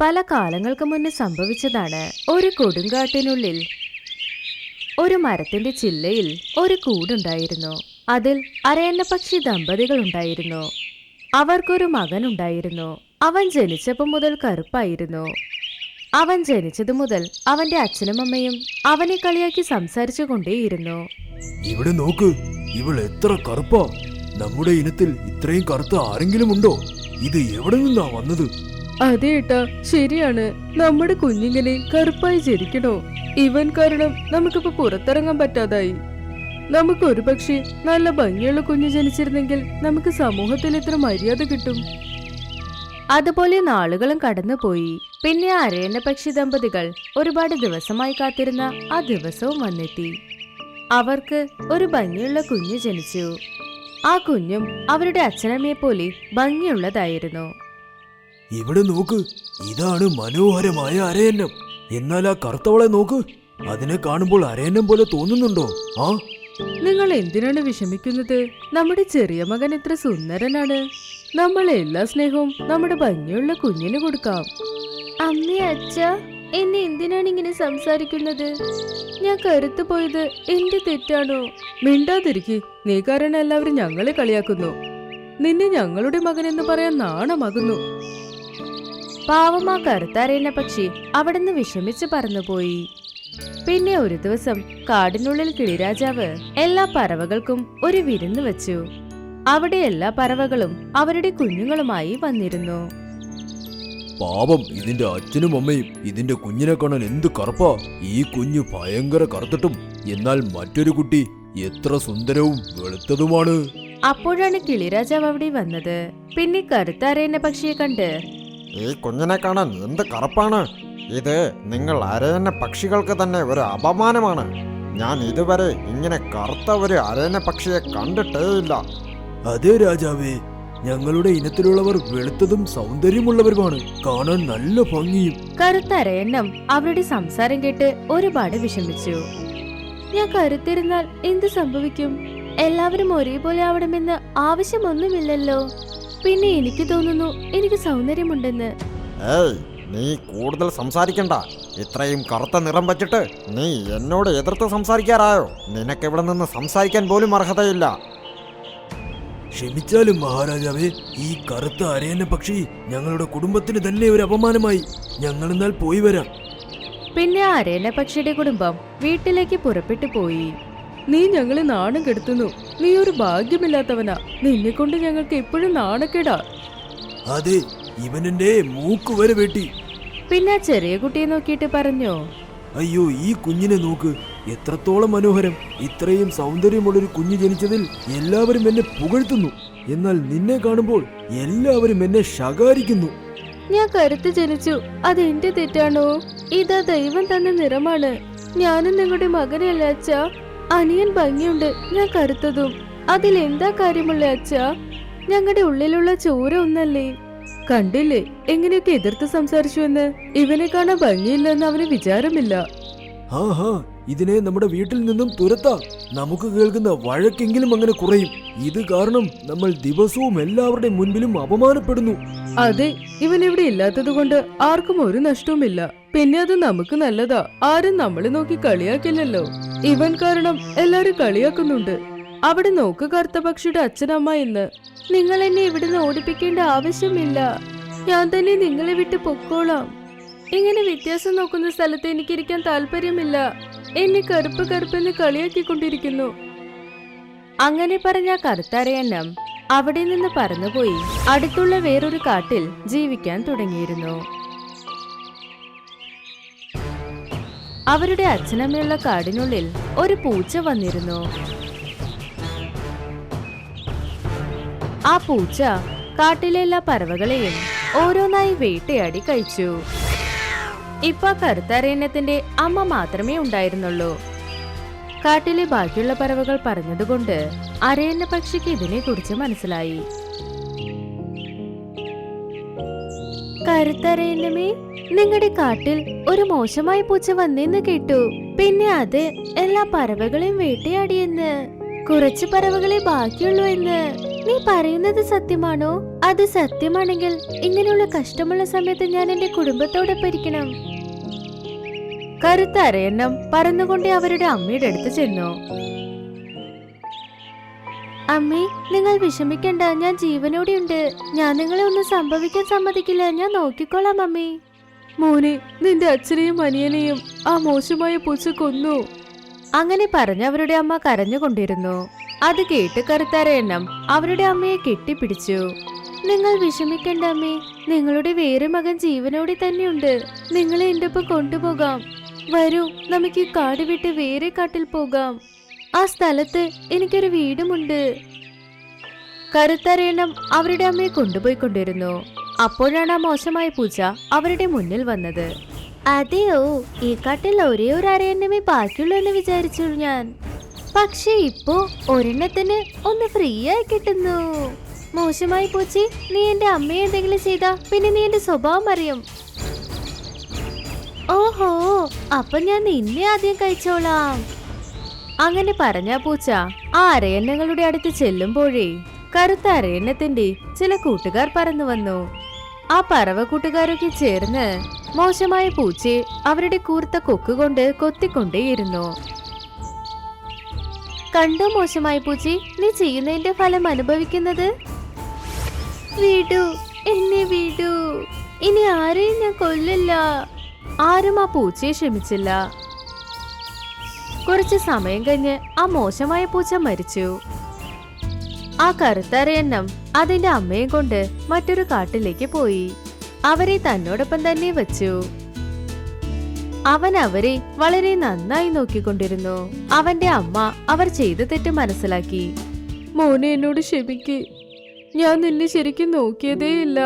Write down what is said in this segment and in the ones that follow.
പല കാലങ്ങൾക്ക് മുന്നേ സംഭവിച്ചതാണ്. ഒരു കൊടുങ്കാട്ടിനുള്ളിൽ ഒരു മരത്തിന്റെ ചില്ലയിൽ ഒരു കൂടുണ്ടായിരുന്നു. അതിൽ അരയന്നപ്പക്ഷി ദമ്പതികൾ ഉണ്ടായിരുന്നു. അവർക്കൊരു മകനുണ്ടായിരുന്നു. അവൻ ജനിച്ചപ്പോൾ മുതൽ കറുപ്പായിരുന്നു. അവൻ ജനിച്ചതു മുതൽ അവന്റെ അച്ഛനും അമ്മയും അവനെ കളിയാക്കി സംസാരിച്ചു കൊണ്ടേയിരുന്നു. ഇവിടെ നോക്ക്, ഇവൾ എത്ര കറുപ്പാ! നമ്മുടെ ഇനത്തിൽ ഇത്രയും കറുത്ത ആരെങ്കിലും ഉണ്ടോ? ഇത് എവിടെ നിന്നാ വന്നത്? അതെ ഏട്ടാ, ശരിയാണ്. നമ്മുടെ കുഞ്ഞിങ്ങനെ കറുപ്പായി ജനിക്കണോ? ഇവൻ കാരണം നമുക്കിപ്പോ പുറത്തിറങ്ങാൻ പറ്റാതായി. നമുക്ക് ഒരു പക്ഷേ നല്ല ഭംഗിയുള്ള കുഞ്ഞ് ജനിച്ചിരുന്നെങ്കിൽ നമുക്ക് സമൂഹത്തിൽ ഇത്ര മര്യാദ കിട്ടും. അതുപോലെ നാളുകളും കടന്നുപോയി. പിന്നെ അരയന്നപ്പക്ഷി ദമ്പതികൾ ഒരുപാട് ദിവസമായി കാത്തിരുന്ന ആ ദിവസവും വന്നെത്തി. അവർക്ക് ഒരു ഭംഗിയുള്ള കുഞ്ഞ് ജനിച്ചു. ആ കുഞ്ഞും അവരുടെ അച്ഛനമ്മയെ പോലെ ഭംഗിയുള്ളതായിരുന്നു. ഇവിടെ നോക്ക്, ഇതാണ് മനോഹരമായ അരയന്നം. എന്നാൽ ആ കറുത്തവളെ നോക്ക്, അതിനെ കാണുമ്പോൾ അരയന്നം പോലെ തോന്നുന്നുണ്ടോ? ആ, നിങ്ങൾ എന്തിനാണ് വിഷമിക്കുന്നത്? നമ്മുടെ ചെറിയ മകൻ എത്ര സുന്ദരനാണ്. നമ്മൾ എല്ലാ സ്നേഹവും നമ്മുടെ ഭംഗിയുള്ള കുഞ്ഞിന് കൊടുക്കാം. അമ്മേ, അച്ഛ, എന്നെ എന്തിനാണ് ഇങ്ങനെ സംസാരിക്കുന്നത്? ഞാൻ കരുത്തു പോയത് എന്റെ തെറ്റാണോ? മിണ്ടാതിരിക്ക്. നീ കാരണം എല്ലാവരും ഞങ്ങളെ കളിയാക്കുന്നു. നിന്നെ ഞങ്ങളുടെ മകനെന്ന് പറയാൻ നാണമാകുന്നു. പാവം ആ കറുത്ത അരയന്നപ്പക്ഷി അവിടുന്ന് വിഷമിച്ച് പറന്നുപോയി. പിന്നെ ഒരു ദിവസം കാടിനുള്ളിൽ കിളിരാജാവ് എല്ലാ പറവകൾക്കും ഒരു വിരുന്ന് വെച്ചു. അവിടെ എല്ലാ പറവകളും അവരുടെ കുഞ്ഞുങ്ങളുമായി വന്നിരുന്നു. പാവം ഇതിന്റെ അച്ഛനും അമ്മയും ഇതിന്റെ കുഞ്ഞിനെ കാണാൻ എന്ത് കറുപ്പാ! ഈ കുഞ്ഞ് ഭയങ്കര കറുത്തിട്ടും എന്നാൽ മറ്റൊരു കുട്ടി എത്ര സുന്ദരവും വെളുത്തതുമാണ്. അപ്പോഴാണ് കിളിരാജാവ് അവിടെ വന്നത്. പിന്നെ കറുത്ത അരയന്നപ്പക്ഷിയെ കണ്ട്, ഈ കുഞ്ഞിനെ കാണാൻ എന്ത് കറുപ്പാണ്! ഇത് നിങ്ങൾ അരയന്ന പക്ഷികൾക്ക് തന്നെ ഒരു അപമാനമാണ്. ഞാൻ ഇതുവരെ ഇങ്ങനെ കറുത്ത ഒരു അരയന്ന പക്ഷിയെ കണ്ടിട്ടേയില്ല. അതെ രാജാവേ, ഞങ്ങളുടെ ഇനത്തിലുള്ളവർ വെളുത്തതും സൗന്ദര്യമുള്ളവരുമാണ്. കാണാൻ നല്ല ഭംഗിയും. കറുത്ത അരയന്നം അവരുടെ സംസാരം കേട്ട് ഒരുപാട് വിഷമിച്ചു. ഞാൻ കരുത്തിരുന്നാൽ എന്ത് സംഭവിക്കും? എല്ലാവരും ഒരേപോലെ ആവണമെന്ന് ആവശ്യമൊന്നുമില്ലല്ലോ. പിന്നെ എനിക്ക് തോന്നുന്നു എനിക്ക് സൗന്ദര്യമുണ്ടെന്ന്. ഏയ്, നീ കൂടുതൽ സംസാരിക്കണ്ട. ഇത്രയും കറുത്ത നിറം വച്ചിട്ട് നീ എന്നോട് എതിർത്ത് സംസാരിക്കാറായോ? നിനക്കിവിടെ നിന്ന് സംസാരിക്കാൻ പോലും അർഹതയില്ല. ക്ഷമിച്ചാലും മഹാരാജാവേ, ഈ കറുത്ത അരയന്ന പക്ഷി ഞങ്ങളുടെ കുടുംബത്തിന് തന്നെ ഒരു അപമാനമായി. ഞങ്ങളെന്നാൽ പോയി വരാം. പിന്നെ ആ അരയന്നപ്പക്ഷിയുടെ കുടുംബം വീട്ടിലേക്ക് പുറപ്പെട്ടു പോയി. നീ ഞങ്ങളെ നാണം കെടുത്തുന്നു. നീ ഒരു ഭാഗ്യമില്ലാത്തവനാ. നിന്നെ കൊണ്ട് ഞങ്ങൾക്ക് എപ്പോഴും നാണക്കേടാ. അതെ, ഇവനെന്റെ മൂക്ക് വരെ വെട്ടി. പിന്നെ ആ ചെറിയ കുട്ടിയെ നോക്കിയിട്ട് പറഞ്ഞു, അയ്യോ, ഈ കുഞ്ഞിനെ നോക്ക്, എത്രത്തോളം മനോഹരം! ഇത്രയും സൗന്ദര്യമുള്ളൊരു കുഞ്ഞ് ജനിച്ചതിൽ എല്ലാവരും എന്നെ പുകഴ്ത്തുന്നു. എന്നാൽ നിന്നെ കാണുമ്പോൾ എല്ലാവരും എന്നെ ശകാരിക്കുന്നു. ഞാൻ കരുത്ത് ജനിച്ചു. അത് എന്റെ തെറ്റാണോ? ഇതാ ദൈവം തന്ന നിറമാണ്. ഞാനും നിങ്ങളുടെ മകനല്ല അച്ഛാ. അനിയൻ ഭംഗിയുണ്ട്, ഞാൻ കരുത്തതും. അതിലെന്താ കാര്യമുള്ള അച്ഛാ? ഞങ്ങളുടെ ഉള്ളിലുള്ള ചോര ഒന്നല്ലേ? കണ്ടില്ലേ എങ്ങനെയൊക്കെ എതിർത്ത് സംസാരിച്ചു എന്ന്? ഇവനെ കാണാൻ ഭംഗിയില്ലെന്ന് അവന് വിചാരമില്ല. ഹാ, ഇതിനെ നമ്മുടെ വീട്ടിൽ നിന്നും തുരത്താം. നമുക്ക് കേൾക്കുന്ന വഴക്കെങ്കിലും അങ്ങനെ കുറയും. ഇത് കാരണം നമ്മൾ ദിവസവും എല്ലാവരുടെ മുൻപിലും അപമാനപ്പെടുന്നു. അതെ, ഇവൻ ഇവിടെ ഇല്ലാത്തത് കൊണ്ട് ആർക്കും ഒരു നഷ്ടവുമില്ല. പിന്നെ അത് നമുക്ക് നല്ലതാ. ആരും നമ്മളെ നോക്കി കളിയാക്കില്ലല്ലോ. ഇവൻ കാരണം എല്ലാരും കളിയാക്കുന്നുണ്ട്. അവിടെ നോക്ക്, കറുത്ത പക്ഷിയുടെ അച്ഛനമ്മ എന്ന്. നിങ്ങൾ എന്നെ ഇവിടുന്ന് ഓടിപ്പിക്കേണ്ട ആവശ്യമില്ല. ഞാൻ തന്നെ നിങ്ങളെ വിട്ട് പൊക്കോളാം. ഇങ്ങനെ വ്യത്യാസം നോക്കുന്ന സ്ഥലത്ത് എനിക്കിരിക്കാൻ താല്പര്യമില്ല. എന്നെ കറുപ്പ് കറുപ്പെന്ന് കളിയാക്കിക്കൊണ്ടിരിക്കുന്നു. അങ്ങനെ പറഞ്ഞ കറുത്ത അരയന്നം അവിടെ നിന്ന് പറന്നുപോയി അടുത്തുള്ള വേറൊരു കാട്ടിൽ ജീവിക്കാൻ തുടങ്ങിയിരുന്നു. അവരുടെ അച്ഛനമ്മയുള്ള കാടിനുള്ളിൽ ഒരു പൂച്ച വന്നിരുന്നു. ആ പൂച്ച കാട്ടിലെ എല്ലാ പറവകളെയും ഓരോന്നായി വേട്ടയാടി കഴിച്ചു. ഇപ്പൊ കറുത്ത അരയന്നത്തിന്റെ അമ്മ മാത്രമേ ഉണ്ടായിരുന്നുള്ളൂ. കാട്ടിലെ ബാക്കിയുള്ള പറവകൾ പറഞ്ഞതുകൊണ്ട് അരയന്ന പക്ഷിക്ക് ഇതിനെ കുറിച്ച് മനസ്സിലായി. കറുത്തരയന്നമേ, നിങ്ങളുടെ കാട്ടിൽ ഒരു മോശമായ പൂച്ച വന്നെന്ന് കേട്ടു. പിന്നെ അത് എല്ലാ പറവകളെയും വേട്ടയാടിയെന്ന്. കുറച്ച് പറവകളെ ബാക്കിയുള്ളൂ എന്ന്. നീ പറയുന്നത് സത്യമാണോ? അത് സത്യമാണെങ്കിൽ ഇങ്ങനെയുള്ള കഷ്ടമുള്ള സമയത്ത് ഞാൻ എന്റെ കുടുംബത്തോടൊപ്പം ഇരിക്കണം. കറുത്ത അരയന്നം പറന്നുകൊണ്ട് അവരുടെ അമ്മയുടെ അടുത്ത് ചെന്നു. അമ്മേ, നിങ്ങൾ വിഷമിക്കണ്ട, ഞാൻ ജീവനോടെയുണ്ട്. ഞാൻ നിങ്ങളെ ഒന്നും സംഭവിക്കാൻ സമ്മതിക്കില്ല. ഞാൻ നോക്കിക്കോളാം അമ്മേ. മോനെ, നിന്റെ അച്ഛനെയും അനിയനെയും ആ മോശമായ പൂച്ച കൊന്നു. അങ്ങനെ പറഞ്ഞ് അവരുടെ അമ്മ കരഞ്ഞുകൊണ്ടിരുന്നു. അത് കേട്ട് കറുത്തരയന്നം അവരുടെ അമ്മയെ കെട്ടിപ്പിടിച്ചു. നിങ്ങൾ വിഷമിക്കണ്ട അമ്മേ, നിങ്ങളുടെ വേറെ മകൻ ജീവനോടെ തന്നെയുണ്ട്. നിങ്ങളെ എന്റെ ഒപ്പം കൊണ്ടുപോകാം. വരൂ, നമുക്ക് ഈ കാട് വിട്ട് വേറെ കാട്ടിൽ പോകാം. ആ സ്ഥലത്ത് എനിക്കൊരു വീടുമുണ്ട്. കറുത്തരയന്നം അവരുടെ അമ്മയെ കൊണ്ടുപോയിക്കൊണ്ടിരുന്നു. അപ്പോഴാണ് ആ മോശമായ പൂച്ച അവരുടെ മുന്നിൽ വന്നത്. അതെയോ, ഈ കാട്ടിൽ ഒരേ ഒരു അരയന്നമേ ബാക്കിയുള്ളൂ എന്ന് വിചാരിച്ചു ഞാൻ. പക്ഷെ ഇപ്പോ ഒരെണ്ണത്തിന് ഒന്ന് ഫ്രീ ആയി കിട്ടുന്നു. മോശമായി പൂച്ചി, നീ എന്റെ അമ്മയെ എന്തെങ്കിലും ചെയ്താ പിന്നെ നീ എന്റെ സ്വഭാവം അറിയും. ഓഹോ, അപ്പൊ ഞാൻ നിന്നെ ആദ്യം കഴിച്ചോളാം. അങ്ങനെ പറഞ്ഞ പൂച്ച ആ അരയന്നങ്ങളുടെ അടുത്ത് ചെല്ലുമ്പോഴേ കറുത്ത അരയന്നത്തിന്റെ ചില കൂട്ടുകാർ പറന്നു വന്നു. ആ പറവ കൂട്ടുകാരൊക്കെ ചേർന്ന് മോശമായ പൂച്ചയെ അവരുടെ കൂർത്ത കൊക്കുകൊണ്ട് കൊത്തിക്കൊണ്ടേയിരുന്നു. കണ്ടോ മോശമായ പൂച്ചി, നീ ചെയ്യുന്നതിന്റെ ഫലം അനുഭവിക്കുന്നത്? വീടു, എന്നെ വീടു. ഇനി ആരെയും ഞാൻ കൊല്ലില്ല. ആരും ആ പൂച്ചയെ ക്ഷമിച്ചില്ല. കുറച്ച് സമയം കഴിഞ്ഞ് ആ മോശമായ പൂച്ച മരിച്ചു. ആ കറുത്തരയന്നം അതിന്റെ അമ്മയെ കൊണ്ട് മറ്റൊരു കാട്ടിലേക്ക് പോയി. അവരെ തന്നോടൊപ്പം തന്നെ വെച്ചു. അവൻ അവരെ വളരെ നന്നായി നോക്കിക്കൊണ്ടിരുന്നു. അവന്റെ അമ്മ അവർ ചെയ്ത തെറ്റ് മനസ്സിലാക്കി. മോനെ, എന്നോട് ക്ഷമിക്ക്. ഞാൻ നിന്നെ ശരിക്കും നോക്കിയതേയില്ല.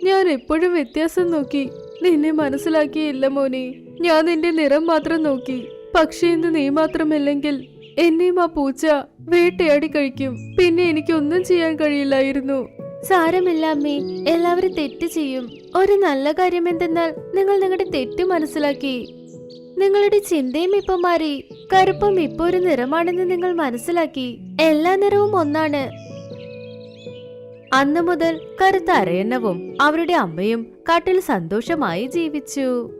ഞാൻ എപ്പോഴും വ്യത്യാസം നോക്കി, നിന്നെ മനസ്സിലാക്കിയില്ല മോനെ. ഞാൻ നിന്റെ നിറം മാത്രം നോക്കി. പക്ഷേ ഇന്ന് നീ മാത്രമല്ലെങ്കിൽ എന്നെയും ആ പൂച്ച വേട്ടയാടി കഴിക്കും. പിന്നെ എനിക്കൊന്നും ചെയ്യാൻ കഴിയില്ലായിരുന്നു. സാരമില്ല അമ്മേ, എല്ലാവരും തെറ്റ് ചെയ്യും. ഒരു നല്ല കാര്യം എന്തെന്നാൽ നിങ്ങൾ നിങ്ങളുടെ തെറ്റ് മനസ്സിലാക്കി. നിങ്ങളുടെ ചിന്തയും ഇപ്പൊ മാറി. കറുപ്പും ഇപ്പൊ ഒരു നിറമാണെന്ന് നിങ്ങൾ മനസ്സിലാക്കി. എല്ലാ നിറവും ഒന്നാണ്. അന്നു മുതൽ കറുത്ത അരയന്നവും അവരുടെ അമ്മയും കാട്ടിൽ സന്തോഷമായി ജീവിച്ചു.